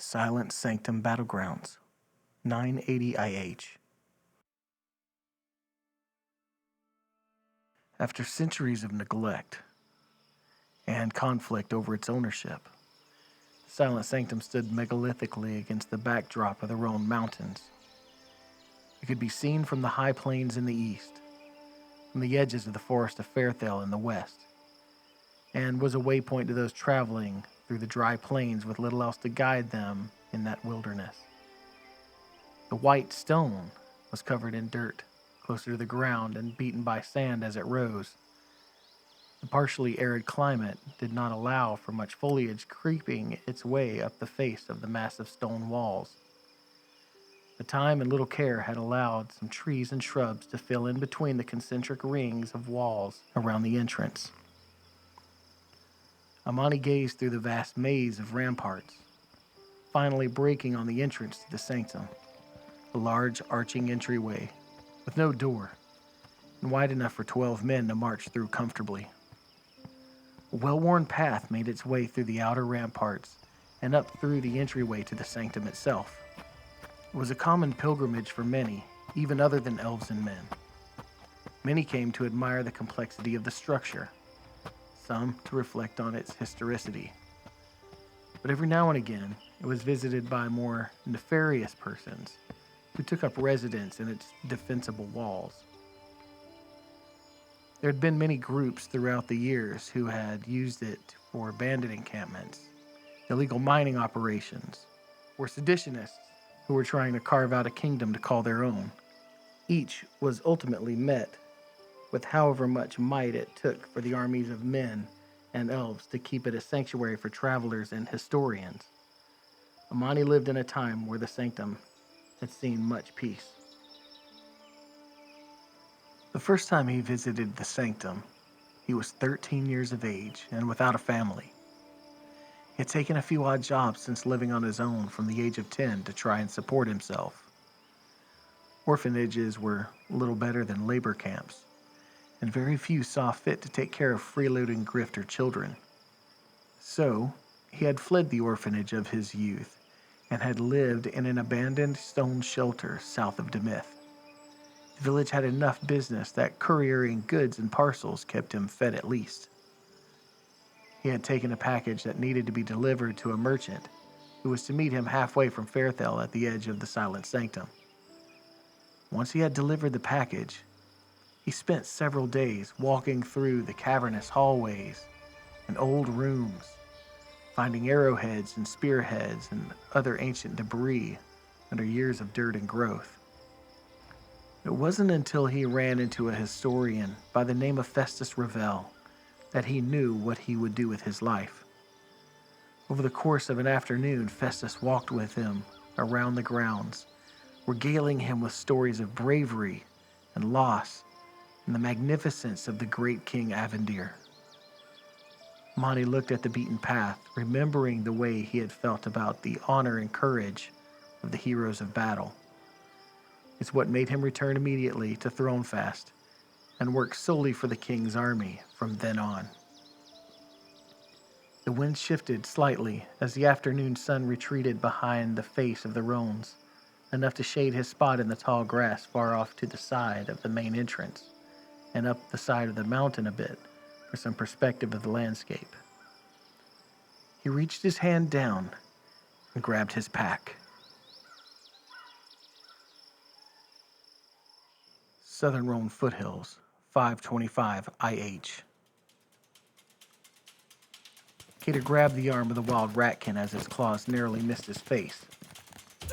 Silent Sanctum Battlegrounds, 980 IH. After centuries of neglect and conflict over its ownership, Silent Sanctum stood megalithrically against the backdrop of the Rhone Mountains. It could be seen from the high plains in the east, from the edges of the forest of Fairthel in the west, and was a waypoint to those traveling through the dry plains with little else to guide them in that wilderness. The white stone was covered in dirt, closer to the ground and beaten by sand as it rose. The partially arid climate did not allow for much foliage creeping its way up the face of the massive stone walls. The time and little care had allowed some trees and shrubs to fill in between the concentric rings of walls around the entrance. Amani gazed through the vast maze of ramparts, finally breaking on the entrance to the sanctum, a large arching entryway with no door and wide enough for 12 men to march through comfortably. A well-worn path made its way through the outer ramparts and up through the entryway to the sanctum itself. It was a common pilgrimage for many, even other than elves and men. Many came to admire the complexity of the structure, some to reflect on its historicity. But every now and again, it was visited by more nefarious persons who took up residence in its defensible walls. There had been many groups throughout the years who had used it for bandit encampments, illegal mining operations, or seditionists who were trying to carve out a kingdom to call their own. Each was ultimately met with however much might it took for the armies of men and elves to keep it a sanctuary for travelers and historians. Amani lived in a time where the sanctum had seen much peace. The first time he visited the sanctum, he was 13 years of age and without a family. He had taken a few odd jobs since living on his own from the age of 10 to try and support himself. Orphanages were little better than labor camps, and very few saw fit to take care of freeloading grifter children. So, he had fled the orphanage of his youth and had lived in an abandoned stone shelter south of Demyth. The village had enough business that couriering goods and parcels kept him fed at least. He had taken a package that needed to be delivered to a merchant who was to meet him halfway from Fairthel at the edge of the Silent Sanctum. Once he had delivered the package, he spent several days walking through the cavernous hallways and old rooms, finding arrowheads and spearheads and other ancient debris under years of dirt and growth. It wasn't until he ran into a historian by the name of Festus Ravel that he knew what he would do with his life. Over the course of an afternoon, Festus walked with him around the grounds, regaling him with stories of bravery and loss and the magnificence of the great King Avendir. Monty looked at the beaten path, remembering the way he had felt about the honor and courage of the heroes of battle. It's what made him return immediately to Thronefast and work solely for the king's army from then on. The wind shifted slightly as the afternoon sun retreated behind the face of the Rhones, enough to shade his spot in the tall grass far off to the side of the main entrance, and up the side of the mountain a bit for some perspective of the landscape. He reached his hand down and grabbed his pack. Southern Rhone Foothills, 525 IH. Cater grabbed the arm of the wild ratkin as his claws narrowly missed his face.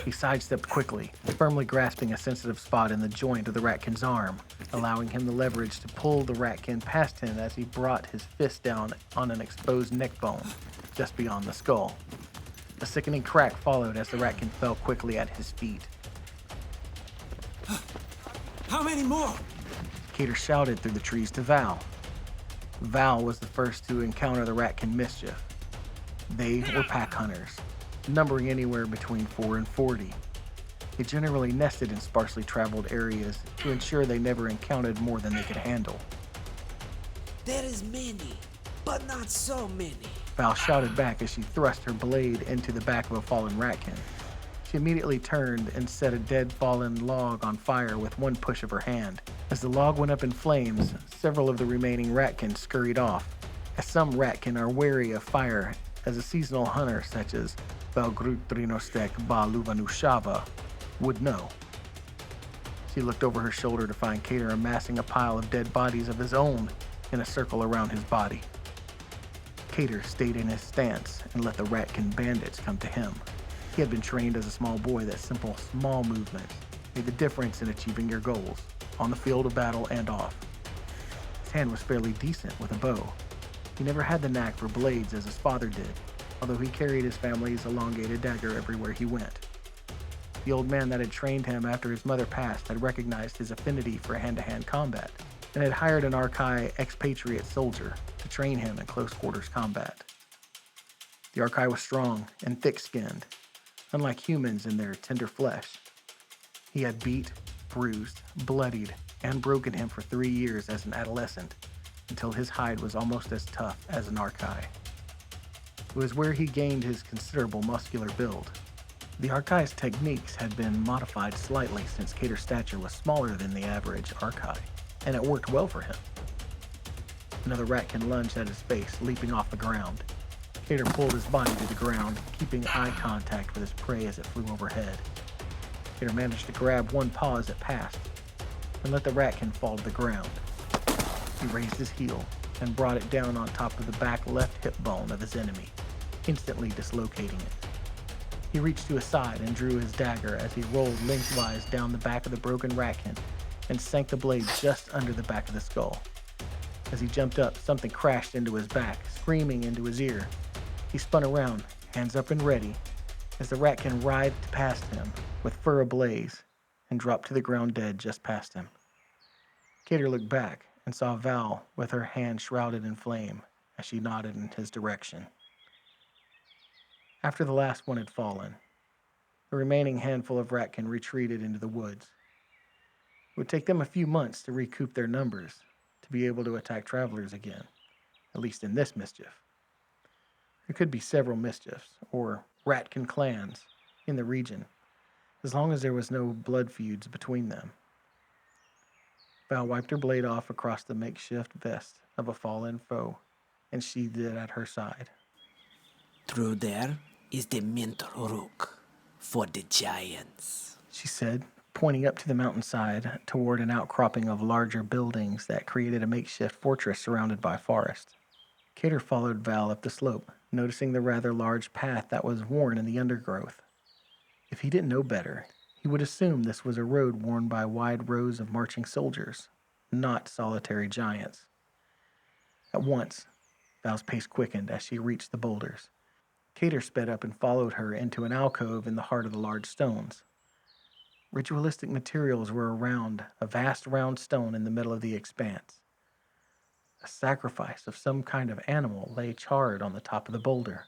He sidestepped quickly, firmly grasping a sensitive spot in the joint of the ratkin's arm, allowing him the leverage to pull the ratkin past him as he brought his fist down on an exposed neck bone just beyond the skull. A sickening crack followed as the ratkin fell quickly at his feet. How many more? Cater shouted through the trees to Val. Val was the first to encounter the ratkin mischief. They were pack hunters, numbering anywhere between 4 and 40. They generally nested in sparsely traveled areas to ensure they never encountered more than they could handle. There is many, but not so many. Val shouted back as she thrust her blade into the back of a fallen ratkin. She immediately turned and set a dead fallen log on fire with one push of her hand. As the log went up in flames, several of the remaining ratkins scurried off, as some ratkin are wary of fire, as a seasonal hunter such as Valgrutrinostek ba Luvanushava would know. She looked over her shoulder to find Cater amassing a pile of dead bodies of his own in a circle around his body. Cater stayed in his stance and let the ratkin bandits come to him. He had been trained as a small boy that simple, small movements made the difference in achieving your goals, on the field of battle and off. His hand was fairly decent with a bow. He never had the knack for blades as his father did, although he carried his family's elongated dagger everywhere he went. The old man that had trained him after his mother passed had recognized his affinity for hand-to-hand combat and had hired an Arkai expatriate soldier to train him in close-quarters combat. The Arkai was strong and thick-skinned, unlike humans in their tender flesh. He had beat, bruised, bloodied, and broken him for 3 years as an adolescent, until his hide was almost as tough as an Arkai. It was where he gained his considerable muscular build. The Arkai's techniques had been modified slightly since Cater's stature was smaller than the average Arkai, and it worked well for him. Another ratkin lunged at his face, leaping off the ground. Cater pulled his body to the ground, keeping eye contact with his prey as it flew overhead. Cater managed to grab one paw as it passed, and let the ratkin fall to the ground. He raised his heel and brought it down on top of the back left hip bone of his enemy, instantly dislocating it. He reached to his side and drew his dagger as he rolled lengthwise down the back of the broken ratkin and sank the blade just under the back of the skull. As he jumped up, something crashed into his back, screaming into his ear. He spun around, hands up and ready, as the ratkin writhed past him with fur ablaze and dropped to the ground dead just past him. Cater looked back and saw Val with her hand shrouded in flame as she nodded in his direction. After the last one had fallen, the remaining handful of ratkin retreated into the woods. It would take them a few months to recoup their numbers to be able to attack travelers again, at least in this mischief. There could be several mischiefs, or ratkin clans, in the region, as long as there was no blood feuds between them. Val wiped her blade off across the makeshift vest of a fallen foe and sheathed it at her side. Through there is the mental rook for the giants, She said, pointing up to the mountainside toward an outcropping of larger buildings that created a makeshift fortress surrounded by forest. Cater followed Val up the slope, noticing the rather large path that was worn in the undergrowth. If he didn't know better, he would assume this was a road worn by wide rows of marching soldiers, not solitary giants. At once, Val's pace quickened as she reached the boulders. Cater sped up and followed her into an alcove in the heart of the large stones. Ritualistic materials were around a vast round stone in the middle of the expanse. A sacrifice of some kind of animal lay charred on the top of the boulder,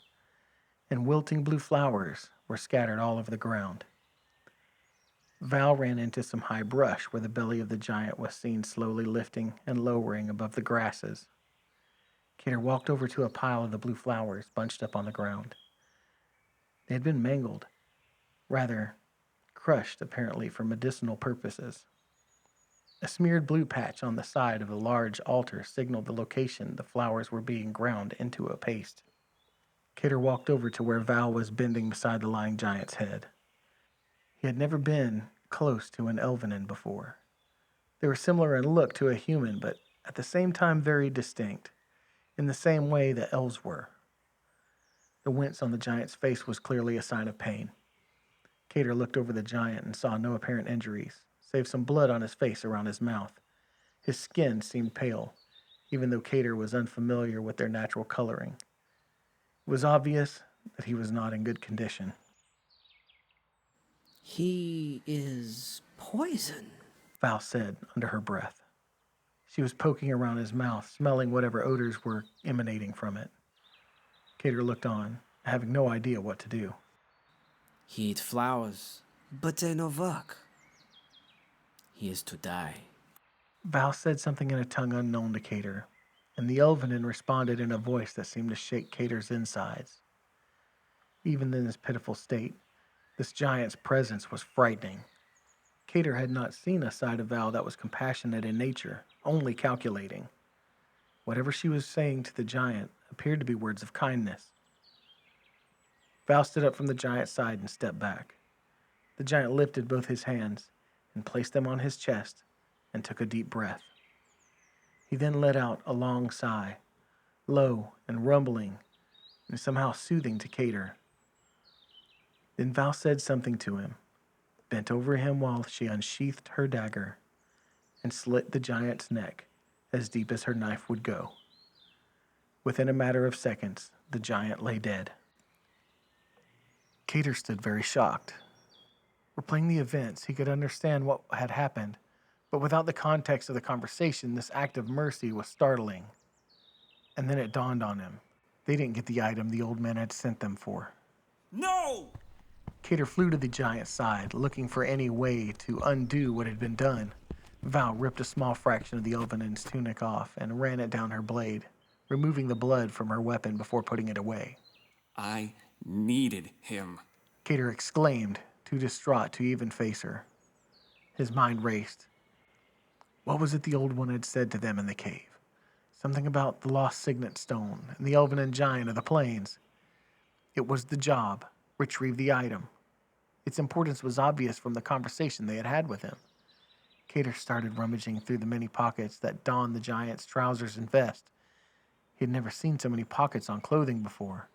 and wilting blue flowers were scattered all over the ground. Val ran into some high brush where the belly of the giant was seen slowly lifting and lowering above the grasses. Cater walked over to a pile of the blue flowers bunched up on the ground. They had been mangled, rather crushed apparently for medicinal purposes. A smeared blue patch on the side of a large altar signaled the location the flowers were being ground into a paste. Cater walked over to where Val was bending beside the lying giant's head. He had never been close to an Elvenin before. They were similar in look to a human, but at the same time very distinct, in the same way that elves were. The wince on the giant's face was clearly a sign of pain. Cater looked over the giant and saw no apparent injuries, save some blood on his face around his mouth. His skin seemed pale, even though Cater was unfamiliar with their natural coloring. It was obvious that he was not in good condition. He is poison, Val said under her breath. She was poking around his mouth, smelling whatever odors were emanating from it. Cater looked on, having no idea what to do. He eats flowers, but they no work. He is to die. Val said something in a tongue unknown to Cater, and the Elvenin responded in a voice that seemed to shake Cater's insides. Even in his pitiful state, this giant's presence was frightening. Cater had not seen a side of Val that was compassionate in nature, only calculating. Whatever she was saying to the giant appeared to be words of kindness. Val stood up from the giant's side and stepped back. The giant lifted both his hands and placed them on his chest and took a deep breath. He then let out a long sigh, low and rumbling and somehow soothing to Cater. Then Val said something to him, bent over him while she unsheathed her dagger and slit the giant's neck as deep as her knife would go. Within a matter of seconds, the giant lay dead. Cater stood very shocked. Replaying the events, he could understand what had happened, but without the context of the conversation, this act of mercy was startling. And then it dawned on him. They didn't get the item the old man had sent them for. No! Cater flew to the giant's side, looking for any way to undo what had been done. Val ripped a small fraction of the Elvenin's tunic off and ran it down her blade, removing the blood from her weapon before putting it away. I needed him. Cater exclaimed, too distraught to even face her. His mind raced. What was it the old one had said to them in the cave? Something about the lost signet stone and the Elvenin giant of the plains. It was the job. Retrieve the item. Its importance was obvious from the conversation they had had with him. Cater started rummaging through the many pockets that donned the giant's trousers and vest. He had never seen so many pockets on clothing before,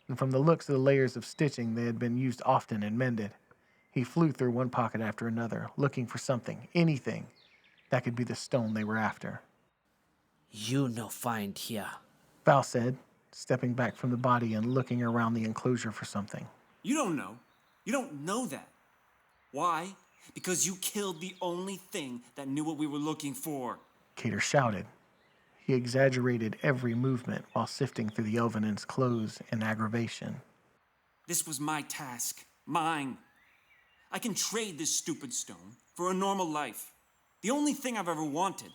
and from the looks of the layers of stitching, they had been used often and mended. He flew through one pocket after another, looking for something, anything, that could be the stone they were after. You no find here. Val said, stepping back from the body and looking around the enclosure for something. You don't know. You don't know that. Why? Because you killed the only thing that knew what we were looking for. Cater shouted. He exaggerated every movement while sifting through the Elvenin's clothes in aggravation. This was my task. Mine. I can trade this stupid stone for a normal life. The only thing I've ever wanted.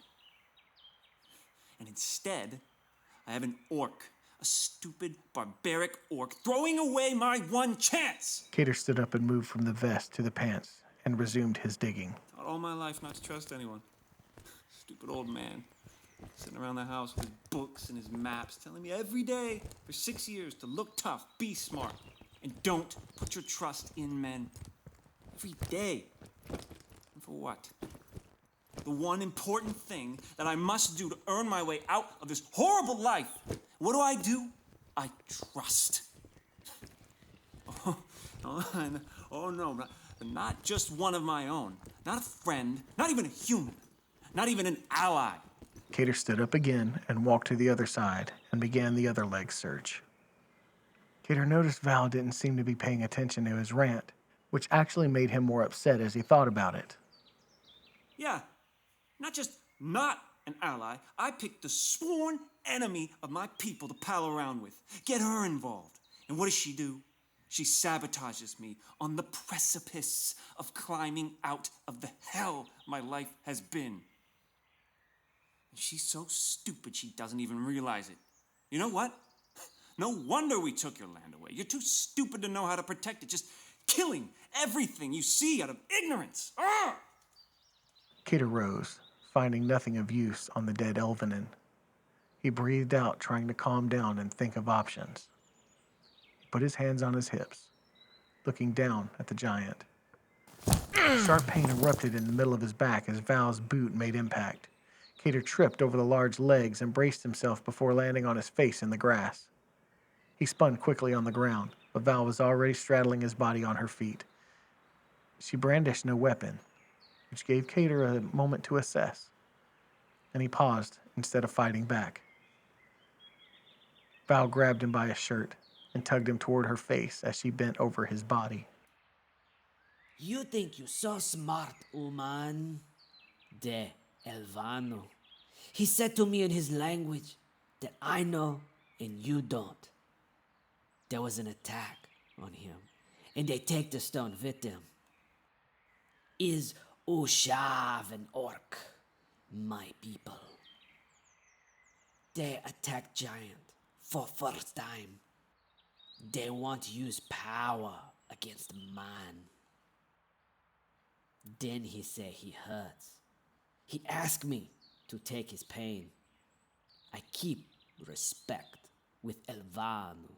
And instead, I have an orc. A stupid, barbaric orc throwing away my one chance! Cater stood up and moved from the vest to the pants and resumed his digging. Taught all my life not to trust anyone. Stupid old man. Sitting around the house with his books and his maps, telling me every day for 6 years to look tough, be smart, and don't put your trust in men. Every day. And for what? The one important thing that I must do to earn my way out of this horrible life. What do? I trust. Oh no, not just one of my own. Not a friend, not even a human, not even an ally. Cater stood up again and walked to the other side and began the other leg's search. Cater noticed Val didn't seem to be paying attention to his rant, which actually made him more upset as he thought about it. Yeah, not just not an ally. I picked the sworn enemy of my people to pal around with. Get her involved. And what does she do? She sabotages me on the precipice of climbing out of the hell my life has been. And she's so stupid she doesn't even realize it. You know what? No wonder we took your land away. You're too stupid to know how to protect it. Just killing everything you see out of ignorance. Arrgh! Cater rose, finding nothing of use on the dead Elvenin. He breathed out, trying to calm down and think of options. He put his hands on his hips, looking down at the giant. Sharp pain erupted in the middle of his back as Val's boot made impact. Cater tripped over the large legs and braced himself before landing on his face in the grass. He spun quickly on the ground, but Val was already straddling his body on her feet. She brandished no weapon, which gave Cater a moment to assess, and he paused instead of fighting back. Val grabbed him by his shirt and tugged him toward her face as she bent over his body. You think you so smart, Uman? De Elvano. He said to me in his language that I know and you don't. There was an attack on him, and they take the stone with them. Is Ushav an orc, my people? They attack giant for first time. They want to use power against man. Then he say he hurts. He ask me to take his pain. I keep respect with Elvano.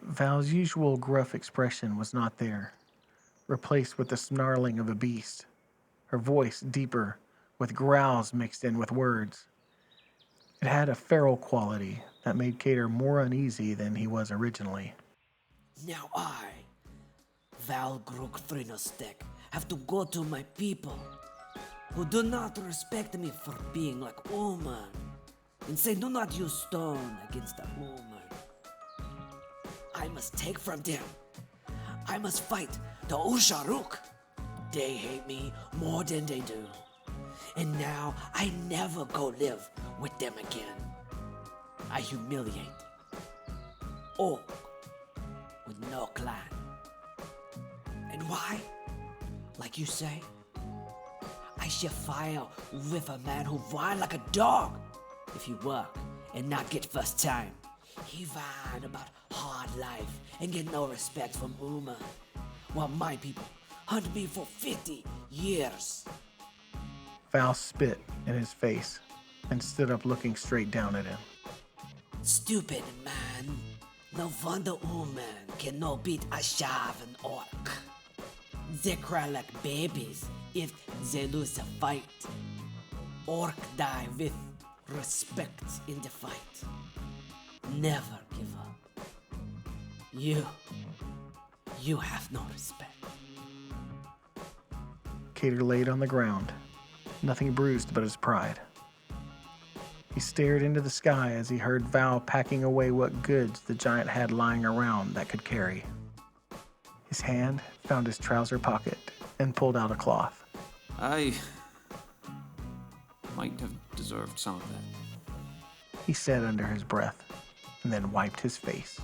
Val's usual gruff expression was not there, replaced with the snarling of a beast, her voice deeper, with growls mixed in with words. It had a feral quality that made Cater more uneasy than he was originally. Now I, Val Grugfrinostek, have to go to my people who do not respect me for being like woman and say do not use stone against a woman. I must take from them. I must fight the Usharuk. They hate me more than they do. And now I never go live with them again. I humiliate. Orc with no clan. And why? Like you say, I shall fire with a man who whine like a dog. If he work and not get first time, he whine about hard life and get no respect from Uma, while my people hunt me for 50 years. Val spit in his face and stood up looking straight down at him. Stupid man. No wonder woman can no beat a shaven orc. They cry like babies if they lose a fight. Orc die with respect in the fight. Never give up. You have no respect. Cater laid on the ground, nothing bruised but his pride. He stared into the sky as he heard Val packing away what goods the giant had lying around that could carry. His hand found his trouser pocket and pulled out a cloth. I might have deserved some of that. He said under his breath, and then wiped his face.